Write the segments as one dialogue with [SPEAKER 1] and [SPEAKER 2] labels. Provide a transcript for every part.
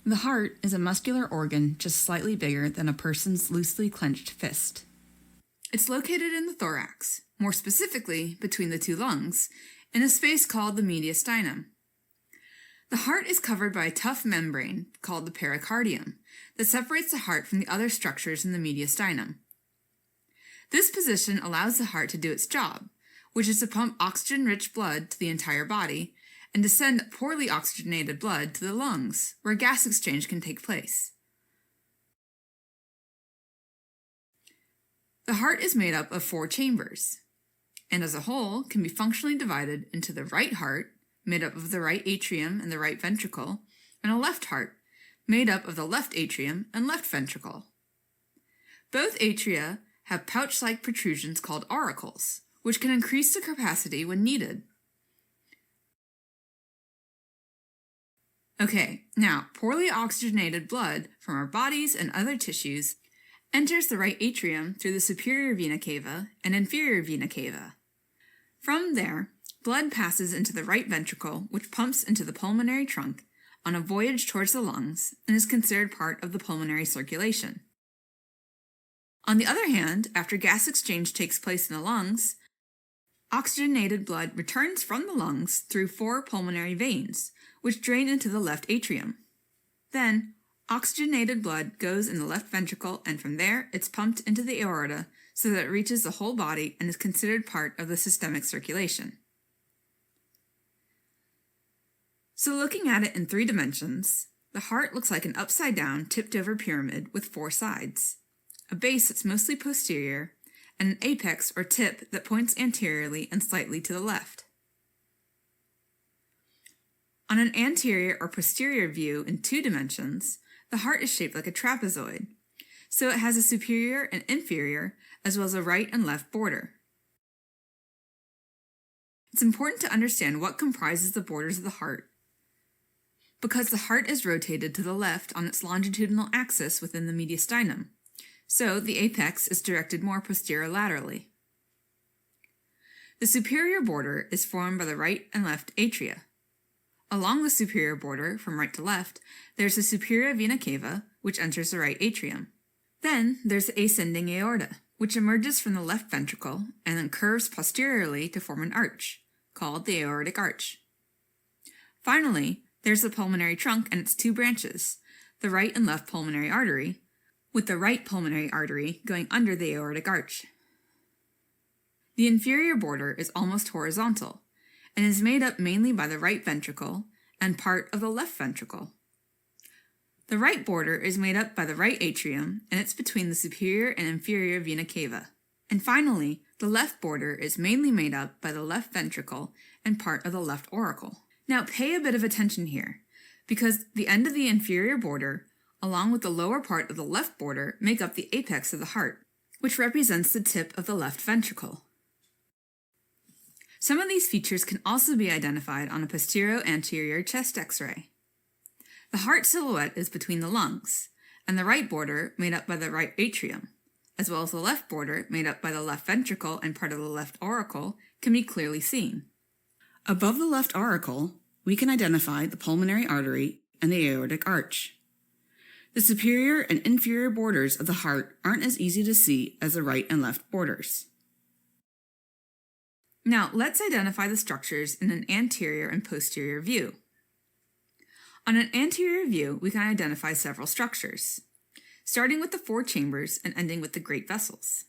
[SPEAKER 1] The heart is a muscular organ just slightly bigger than a person's loosely clenched fist. It's located in the thorax, more specifically between the two lungs, in a space called the mediastinum. The heart is covered by a tough membrane called the pericardium that separates the heart from the other structures in the mediastinum. This position allows the heart to do its job, which is to pump oxygen-rich blood to the entire body and to send poorly oxygenated blood to the lungs, where gas exchange can take place. The heart is made up of 4 chambers, and as a whole can be functionally divided into the right heart, made up of the right atrium and the right ventricle, and a left heart, made up of the left atrium and left ventricle. Both atria have pouch-like protrusions called auricles, which can increase the capacity when needed. Okay, now poorly oxygenated blood from our bodies and other tissues enters the right atrium through the superior vena cava and inferior vena cava. From there, blood passes into the right ventricle, which pumps into the pulmonary trunk on a voyage towards the lungs and is considered part of the pulmonary circulation. On the other hand, after gas exchange takes place in the lungs, oxygenated blood returns from the lungs through 4 pulmonary veins, which drain into the left atrium. Then, oxygenated blood goes in the left ventricle, and from there it's pumped into the aorta so that it reaches the whole body and is considered part of the systemic circulation. So looking at it in 3 dimensions, the heart looks like an upside-down, tipped-over pyramid with 4 sides, a base that's mostly posterior, and an apex or tip that points anteriorly and slightly to the left. On an anterior or posterior view in 2 dimensions, the heart is shaped like a trapezoid, so it has a superior and inferior as well as a right and left border. It's important to understand what comprises the borders of the heart, because the heart is rotated to the left on its longitudinal axis within the mediastinum, so the apex is directed more posterolaterally. The superior border is formed by the right and left atria. Along the superior border, from right to left, there's the superior vena cava, which enters the right atrium. Then there's the ascending aorta, which emerges from the left ventricle and then curves posteriorly to form an arch, called the aortic arch. Finally, there's the pulmonary trunk and its 2 branches, the right and left pulmonary artery, with the right pulmonary artery going under the aortic arch. The inferior border is almost horizontal, and is made up mainly by the right ventricle and part of the left ventricle. The right border is made up by the right atrium, and it's between the superior and inferior vena cava. And finally, the left border is mainly made up by the left ventricle and part of the left auricle. Now pay a bit of attention here, because the end of the inferior border, along with the lower part of the left border, make up the apex of the heart, which represents the tip of the left ventricle. Some of these features can also be identified on a posterior-anterior chest X-ray. The heart silhouette is between the lungs, and the right border made up by the right atrium, as well as the left border made up by the left ventricle and part of the left auricle, can be clearly seen. Above the left auricle, we can identify the pulmonary artery and the aortic arch. The superior and inferior borders of the heart aren't as easy to see as the right and left borders. Now, let's identify the structures in an anterior and posterior view. On an anterior view, we can identify several structures, starting with the 4 chambers and ending with the great vessels.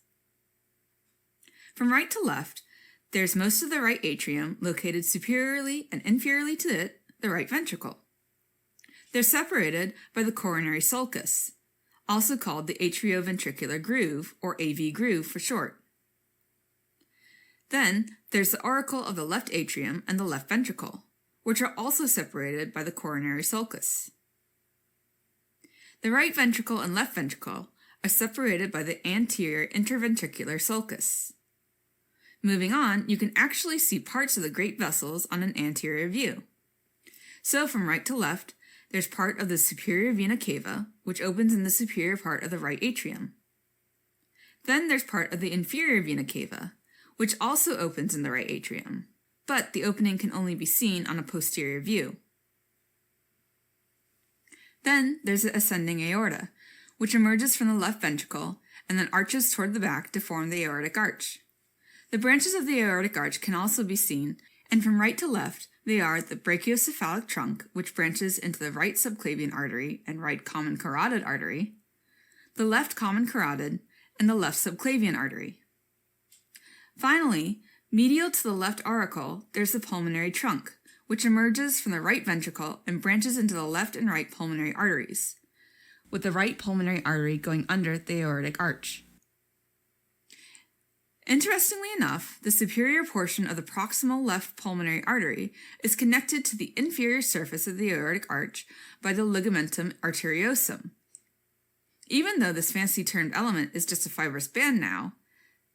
[SPEAKER 1] From right to left, there's most of the right atrium located superiorly and inferiorly to it, the right ventricle. They're separated by the coronary sulcus, also called the atrioventricular groove, or AV groove for short. Then, there's the auricle of the left atrium and the left ventricle, which are also separated by the coronary sulcus. The right ventricle and left ventricle are separated by the anterior interventricular sulcus. Moving on, you can actually see parts of the great vessels on an anterior view. So from right to left, there's part of the superior vena cava, which opens in the superior part of the right atrium. Then there's part of the inferior vena cava, which also opens in the right atrium, but the opening can only be seen on a posterior view. Then there's the ascending aorta, which emerges from the left ventricle and then arches toward the back to form the aortic arch. The branches of the aortic arch can also be seen, and from right to left, they are the brachiocephalic trunk, which branches into the right subclavian artery and right common carotid artery, the left common carotid, and the left subclavian artery. Finally, medial to the left auricle, there's the pulmonary trunk, which emerges from the right ventricle and branches into the left and right pulmonary arteries, with the right pulmonary artery going under the aortic arch. Interestingly enough, the superior portion of the proximal left pulmonary artery is connected to the inferior surface of the aortic arch by the ligamentum arteriosum. Even though this fancy-termed element is just a fibrous band now,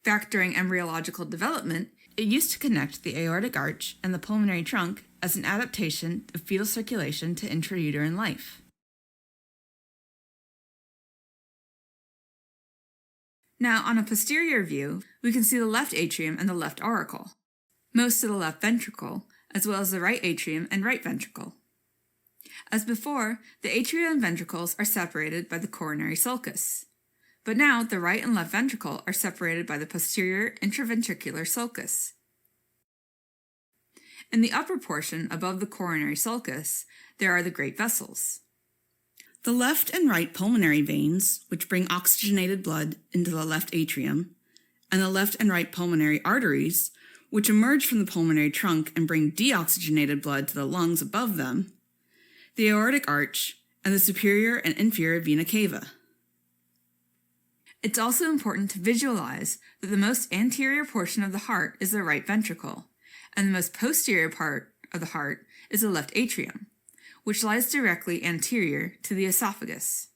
[SPEAKER 1] back during embryological development, it used to connect the aortic arch and the pulmonary trunk as an adaptation of fetal circulation to intrauterine life. Now, on a posterior view, we can see the left atrium and the left auricle, most of the left ventricle, as well as the right atrium and right ventricle. As before, the atria and ventricles are separated by the coronary sulcus, but now the right and left ventricle are separated by the posterior intraventricular sulcus. In the upper portion above the coronary sulcus, there are the great vessels. The left and right pulmonary veins, which bring oxygenated blood into the left atrium, and the left and right pulmonary arteries, which emerge from the pulmonary trunk and bring deoxygenated blood to the lungs above them, the aortic arch, and the superior and inferior vena cava. It's also important to visualize that the most anterior portion of the heart is the right ventricle, and the most posterior part of the heart is the left atrium, which lies directly anterior to the esophagus.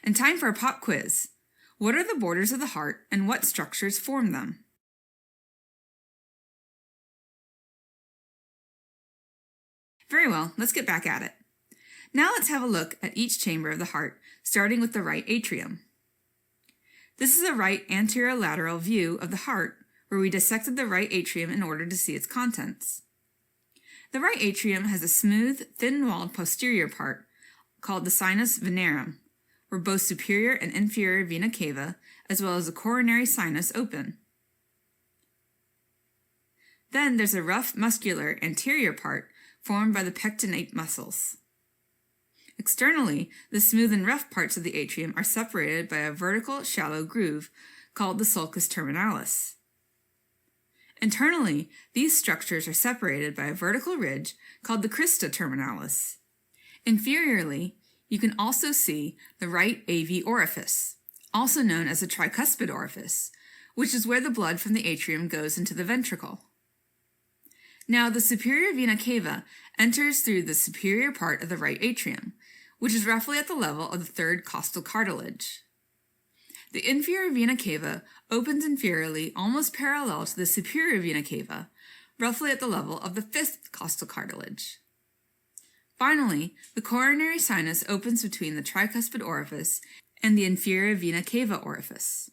[SPEAKER 1] And time for a pop quiz. What are the borders of the heart and what structures form them? Very well, let's get back at it. Now let's have a look at each chamber of the heart, starting with the right atrium. This is a right anterolateral view of the heart, where we dissected the right atrium in order to see its contents. The right atrium has a smooth, thin-walled posterior part called the sinus venerum, where both superior and inferior vena cava, as well as the coronary sinus, open. Then there's a rough, muscular anterior part formed by the pectinate muscles. Externally, the smooth and rough parts of the atrium are separated by a vertical, shallow groove called the sulcus terminalis. Internally, these structures are separated by a vertical ridge called the crista terminalis. Inferiorly, you can also see the right AV orifice, also known as the tricuspid orifice, which is where the blood from the atrium goes into the ventricle. Now, the superior vena cava enters through the superior part of the right atrium, which is roughly at the level of the third costal cartilage. The inferior vena cava opens inferiorly almost parallel to the superior vena cava, roughly at the level of the fifth costal cartilage. Finally, the coronary sinus opens between the tricuspid orifice and the inferior vena cava orifice.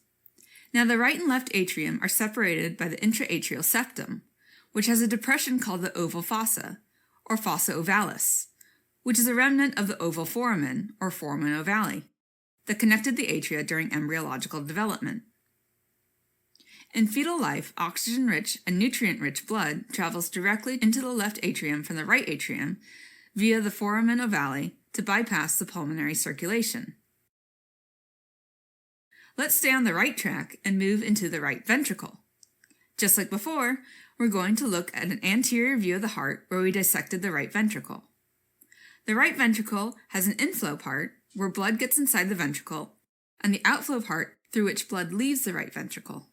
[SPEAKER 1] Now, the right and left atrium are separated by the intraatrial septum, which has a depression called the oval fossa, or fossa ovalis, which is a remnant of the oval foramen, or foramen ovale, that connected the atria during embryological development. In fetal life, oxygen-rich and nutrient-rich blood travels directly into the left atrium from the right atrium via the foramen ovale to bypass the pulmonary circulation. Let's stay on the right track and move into the right ventricle. Just like before, we're going to look at an anterior view of the heart where we dissected the right ventricle. The right ventricle has an inflow part where blood gets inside the ventricle, and the outflow part through which blood leaves the right ventricle.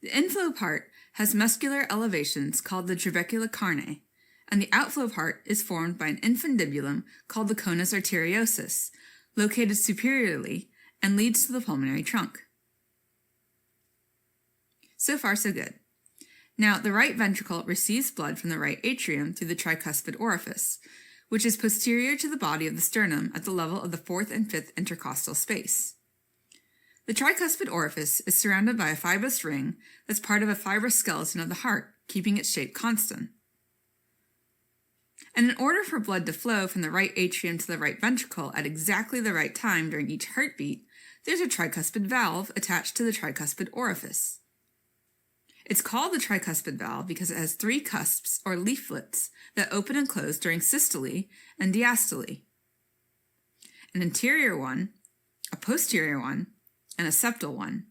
[SPEAKER 1] The inflow part has muscular elevations called the trabecula carne, and the outflow part is formed by an infundibulum called the conus arteriosus, located superiorly and leads to the pulmonary trunk. So far, so good. Now, the right ventricle receives blood from the right atrium through the tricuspid orifice, which is posterior to the body of the sternum at the level of the fourth and fifth intercostal space. The tricuspid orifice is surrounded by a fibrous ring that's part of a fibrous skeleton of the heart, keeping its shape constant. And in order for blood to flow from the right atrium to the right ventricle at exactly the right time during each heartbeat, there's a tricuspid valve attached to the tricuspid orifice. It's called the tricuspid valve because it has 3 cusps or leaflets that open and close during systole and diastole. An anterior one, a posterior one, and a septal one.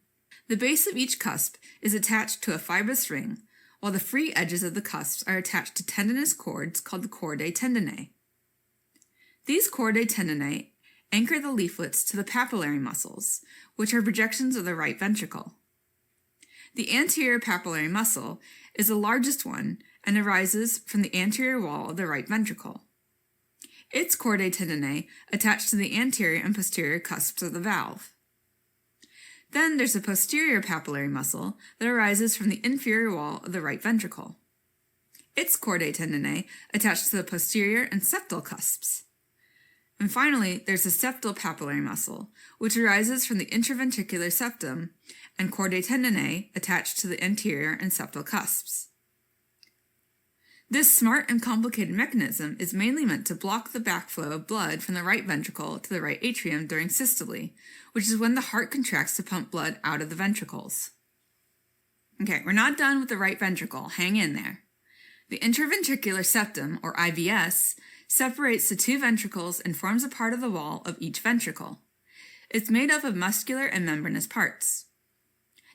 [SPEAKER 1] The base of each cusp is attached to a fibrous ring, while the free edges of the cusps are attached to tendinous cords called the chordae tendineae. These chordae tendineae anchor the leaflets to the papillary muscles, which are projections of the right ventricle. The anterior papillary muscle is the largest one and arises from the anterior wall of the right ventricle. Its chordae tendineae attach to the anterior and posterior cusps of the valve. Then there's the posterior papillary muscle that arises from the inferior wall of the right ventricle. Its chordae tendineae attach to the posterior and septal cusps. And finally, there's the septal papillary muscle, which arises from the intraventricular septum and chordae tendineae attached to the anterior and septal cusps. This smart and complicated mechanism is mainly meant to block the backflow of blood from the right ventricle to the right atrium during systole, which is when the heart contracts to pump blood out of the ventricles. Okay, we're not done with the right ventricle. Hang in there. The intraventricular septum, or IVS, separates the 2 ventricles and forms a part of the wall of each ventricle. It's made up of muscular and membranous parts.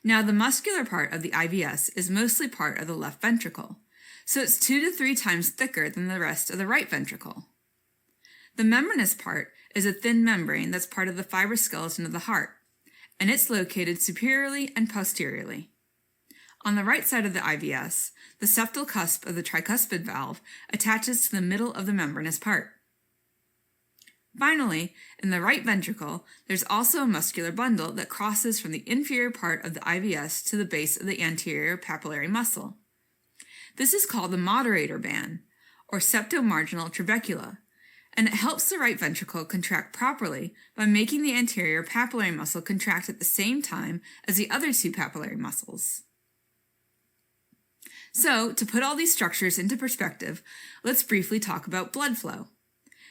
[SPEAKER 1] Now, the muscular part of the IVS is mostly part of the left ventricle, so it's 2 to 3 times thicker than the rest of the right ventricle. The membranous part is a thin membrane that's part of the fibrous skeleton of the heart, and it's located superiorly and posteriorly. On the right side of the IVS, the septal cusp of the tricuspid valve attaches to the middle of the membranous part. Finally, in the right ventricle, there's also a muscular bundle that crosses from the inferior part of the IVS to the base of the anterior papillary muscle. This is called the moderator band, or septomarginal trabecula, and it helps the right ventricle contract properly by making the anterior papillary muscle contract at the same time as the other 2 papillary muscles. So, to put all these structures into perspective, let's briefly talk about blood flow.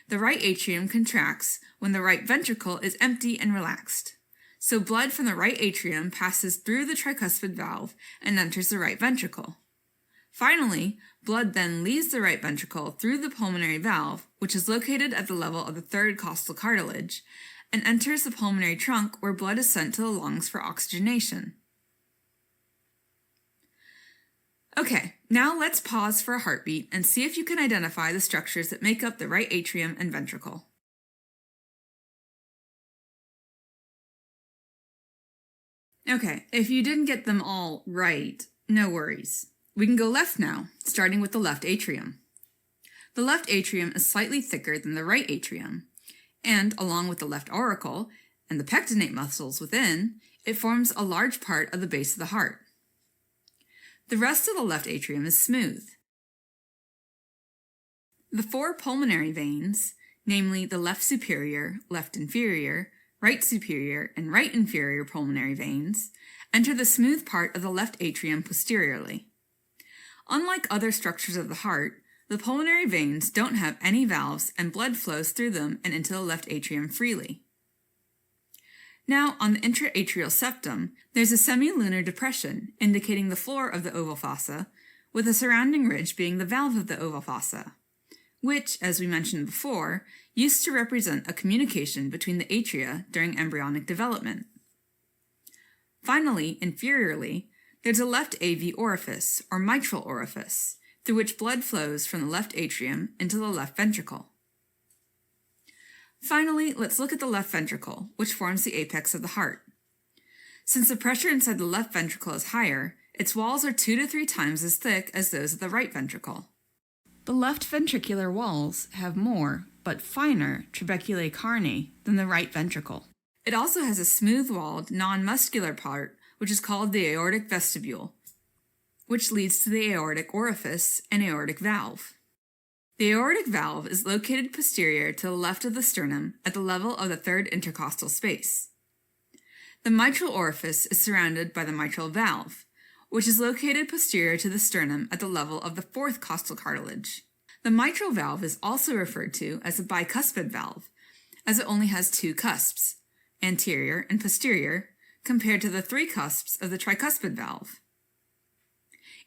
[SPEAKER 1] The right atrium contracts when the right ventricle is empty and relaxed. So blood from the right atrium passes through the tricuspid valve and enters the right ventricle. Finally, blood then leaves the right ventricle through the pulmonary valve, which is located at the level of the 3rd costal cartilage, and enters the pulmonary trunk where blood is sent to the lungs for oxygenation. Okay, now let's pause for a heartbeat and see if you can identify the structures that make up the right atrium and ventricle. Okay, if you didn't get them all right, no worries. We can go left now, starting with the left atrium. The left atrium is slightly thicker than the right atrium, and along with the left auricle and the pectinate muscles within, it forms a large part of the base of the heart. The rest of the left atrium is smooth. The 4 pulmonary veins, namely the left superior, left inferior, right superior, and right inferior pulmonary veins, enter the smooth part of the left atrium posteriorly. Unlike other structures of the heart, the pulmonary veins don't have any valves and blood flows through them and into the left atrium freely. Now, on the intraatrial septum, there's a semilunar depression indicating the floor of the oval fossa, with a surrounding ridge being the valve of the oval fossa, which, as we mentioned before, used to represent a communication between the atria during embryonic development. Finally, inferiorly, there's a left AV orifice, or mitral orifice, through which blood flows from the left atrium into the left ventricle. Finally, let's look at the left ventricle, which forms the apex of the heart. Since the pressure inside the left ventricle is higher, its walls are 2 to 3 times as thick as those of the right ventricle. The left ventricular walls have more, but finer, trabeculae carni than the right ventricle. It also has a smooth-walled, non-muscular part, which is called the aortic vestibule, which leads to the aortic orifice and aortic valve. The aortic valve is located posterior to the left of the sternum at the level of the 3rd intercostal space. The mitral orifice is surrounded by the mitral valve, which is located posterior to the sternum at the level of the 4th costal cartilage. The mitral valve is also referred to as a bicuspid valve, as it only has two cusps, anterior and posterior, compared to the three cusps of the tricuspid valve.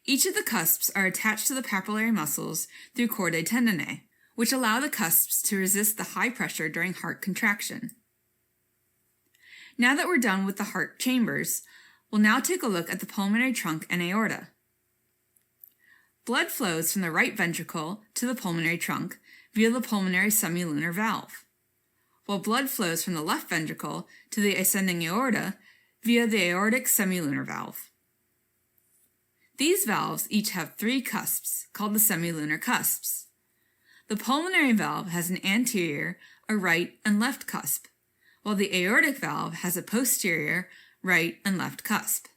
[SPEAKER 1] Each of the cusps are attached to the papillary muscles through chordae tendineae, which allow the cusps to resist the high pressure during heart contraction. Now that we're done with the heart chambers, we'll now take a look at the pulmonary trunk and aorta. Blood flows from the right ventricle to the pulmonary trunk via the pulmonary semilunar valve, while blood flows from the left ventricle to the ascending aorta via the aortic semilunar valve. These valves each have three cusps, called the semilunar cusps. The pulmonary valve has an anterior, a right, and left cusp, while the aortic valve has a posterior, right, and left cusp.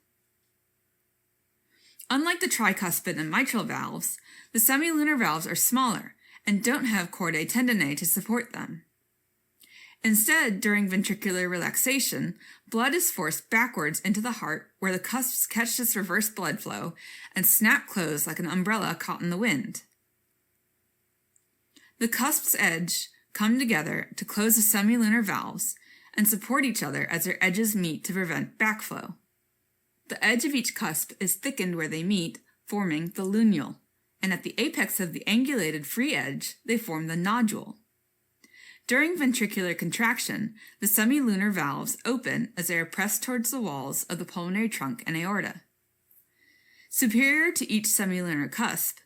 [SPEAKER 1] Unlike the tricuspid and mitral valves, the semilunar valves are smaller and don't have chordae tendineae to support them. Instead, during ventricular relaxation, blood is forced backwards into the heart where the cusps catch this reverse blood flow and snap closed like an umbrella caught in the wind. The cusp's edge come together to close the semilunar valves and support each other as their edges meet to prevent backflow. The edge of each cusp is thickened where they meet, forming the lunule, and at the apex of the angulated free edge, they form the nodule. During ventricular contraction, the semilunar valves open as they are pressed towards the walls of the pulmonary trunk and aorta. Superior to each semilunar cusp,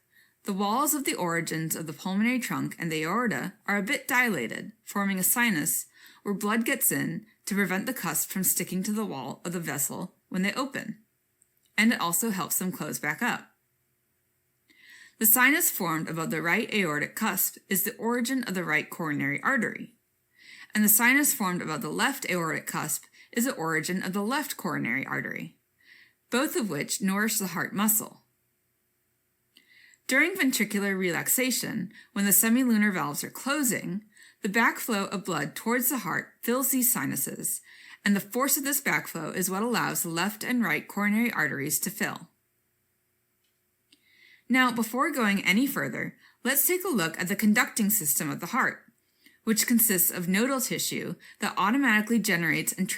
[SPEAKER 1] the walls of the origins of the pulmonary trunk and the aorta are a bit dilated, forming a sinus where blood gets in to prevent the cusp from sticking to the wall of the vessel when they open, and it also helps them close back up. The sinus formed above the right aortic cusp is the origin of the right coronary artery, and the sinus formed above the left aortic cusp is the origin of the left coronary artery, both of which nourish the heart muscle. During ventricular relaxation, when the semilunar valves are closing, the backflow of blood towards the heart fills these sinuses, and the force of this backflow is what allows the left and right coronary arteries to fill. Now, before going any further, let's take a look at the conducting system of the heart, which consists of nodal tissue that automatically generates and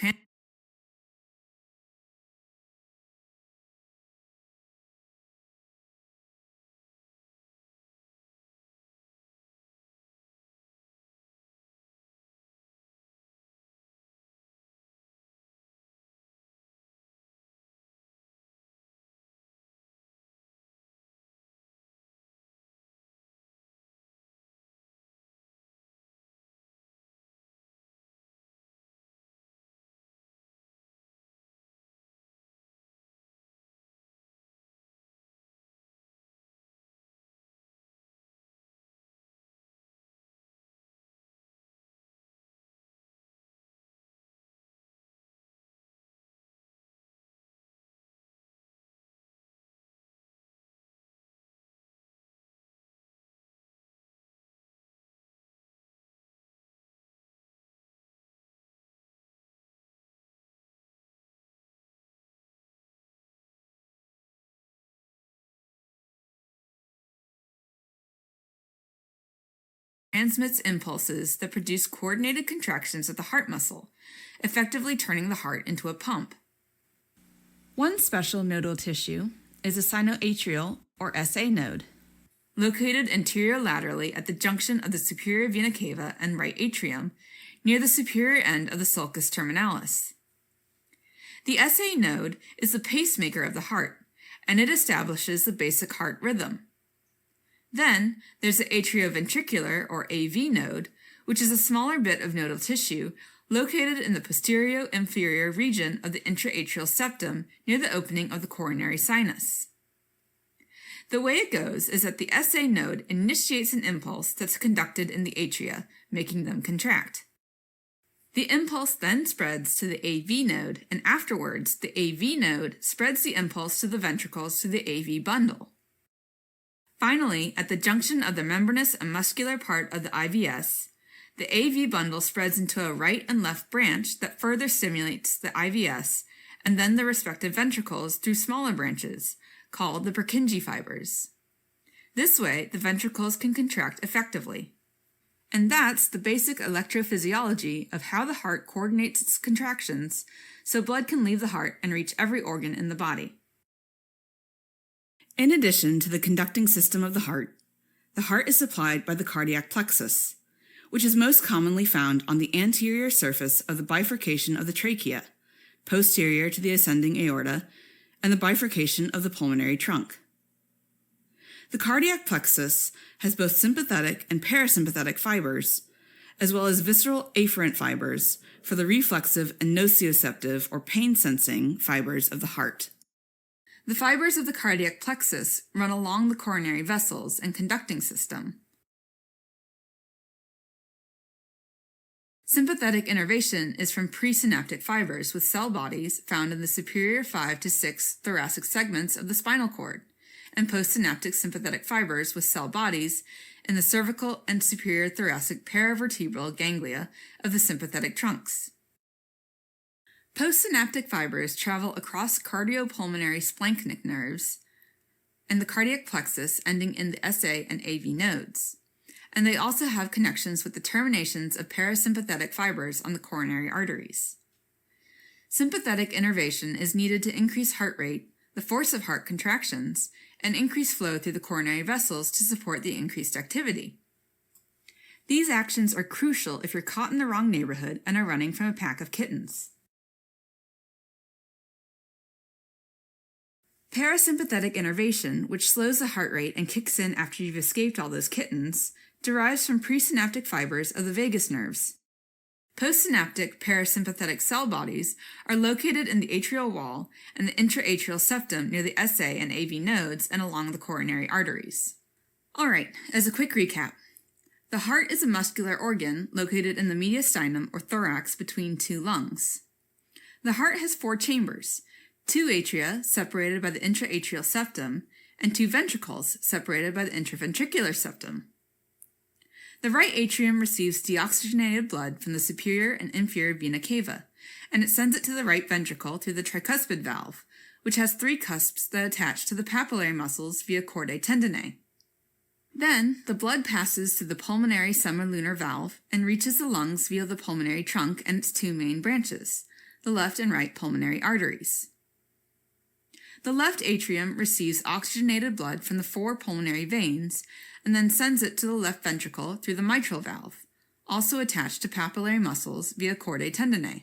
[SPEAKER 1] transmits impulses that produce coordinated contractions of the heart muscle, effectively turning the heart into a pump. One special nodal tissue is a sinoatrial, or SA node, located anterolaterally at the junction of the superior vena cava and right atrium, near the superior end of the sulcus terminalis. The SA node is the pacemaker of the heart, and it establishes the basic heart rhythm. Then, there's the atrioventricular, or AV node, which is a smaller bit of nodal tissue located in the posterior-inferior region of the intraatrial septum near the opening of the coronary sinus. The way it goes is that the SA node initiates an impulse that's conducted in the atria, making them contract. The impulse then spreads to the AV node, and afterwards, the AV node spreads the impulse to the ventricles through the AV bundle. Finally, at the junction of the membranous and muscular part of the IVS, the AV bundle spreads into a right and left branch that further stimulates the IVS and then the respective ventricles through smaller branches, called the Purkinje fibers. This way, the ventricles can contract effectively. And that's the basic electrophysiology of how the heart coordinates its contractions so blood can leave the heart and reach every organ in the body. In addition to the conducting system of the heart is supplied by the cardiac plexus, which is most commonly found on the anterior surface of the bifurcation of the trachea, posterior to the ascending aorta, and the bifurcation of the pulmonary trunk. The cardiac plexus has both sympathetic and parasympathetic fibers, as well as visceral afferent fibers for the reflexive and nociceptive or pain-sensing fibers of the heart. The fibers of the cardiac plexus run along the coronary vessels and conducting system. Sympathetic innervation is from presynaptic fibers with cell bodies found in the superior 5 to 6 thoracic segments of the spinal cord, and postsynaptic sympathetic fibers with cell bodies in the cervical and superior thoracic paravertebral ganglia of the sympathetic trunks. Postsynaptic fibers travel across cardiopulmonary splanchnic nerves and the cardiac plexus ending in the SA and AV nodes, and they also have connections with the terminations of parasympathetic fibers on the coronary arteries. Sympathetic innervation is needed to increase heart rate, the force of heart contractions, and increase flow through the coronary vessels to support the increased activity. These actions are crucial if you're caught in the wrong neighborhood and are running from a pack of kittens. Parasympathetic innervation, which slows the heart rate and kicks in after you've escaped all those kittens, derives from presynaptic fibers of the vagus nerves. Postsynaptic parasympathetic cell bodies are located in the atrial wall and the intraatrial septum near the SA and AV nodes and along the coronary arteries. Alright, as a quick recap, the heart is a muscular organ located in the mediastinum or thorax between two lungs. The heart has 4 chambers, 2 atria separated by the intraatrial septum, and 2 ventricles separated by the interventricular septum. The right atrium receives deoxygenated blood from the superior and inferior vena cava, and it sends it to the right ventricle through the tricuspid valve, which has 3 cusps that attach to the papillary muscles via chordae tendineae. Then, the blood passes through the pulmonary semilunar valve and reaches the lungs via the pulmonary trunk and its 2 main branches, the left and right pulmonary arteries. The left atrium receives oxygenated blood from the 4 pulmonary veins and then sends it to the left ventricle through the mitral valve, also attached to papillary muscles via chordae tendineae.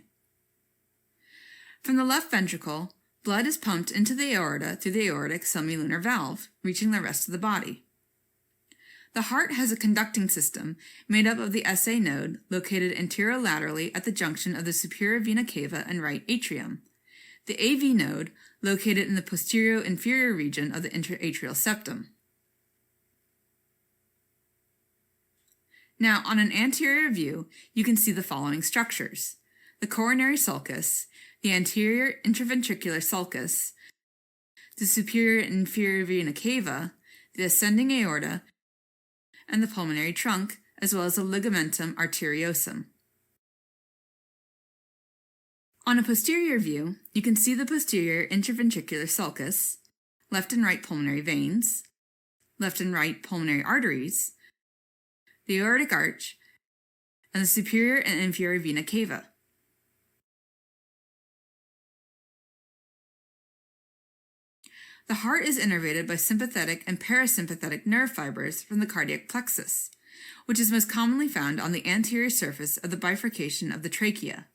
[SPEAKER 1] From the left ventricle, blood is pumped into the aorta through the aortic semilunar valve, reaching the rest of the body. The heart has a conducting system made up of the SA node located anterolaterally at the junction of the superior vena cava and right atrium, the AV node located in the posterior-inferior region of the intraatrial septum. Now, on an anterior view, you can see the following structures: the coronary sulcus, the anterior interventricular sulcus, the superior and inferior vena cava, the ascending aorta, and the pulmonary trunk, as well as the ligamentum arteriosum. On a posterior view, you can see the posterior interventricular sulcus, left and right pulmonary veins, left and right pulmonary arteries, the aortic arch, and the superior and inferior vena cava. The heart is innervated by sympathetic and parasympathetic nerve fibers from the cardiac plexus, which is most commonly found on the anterior surface of the bifurcation of the trachea.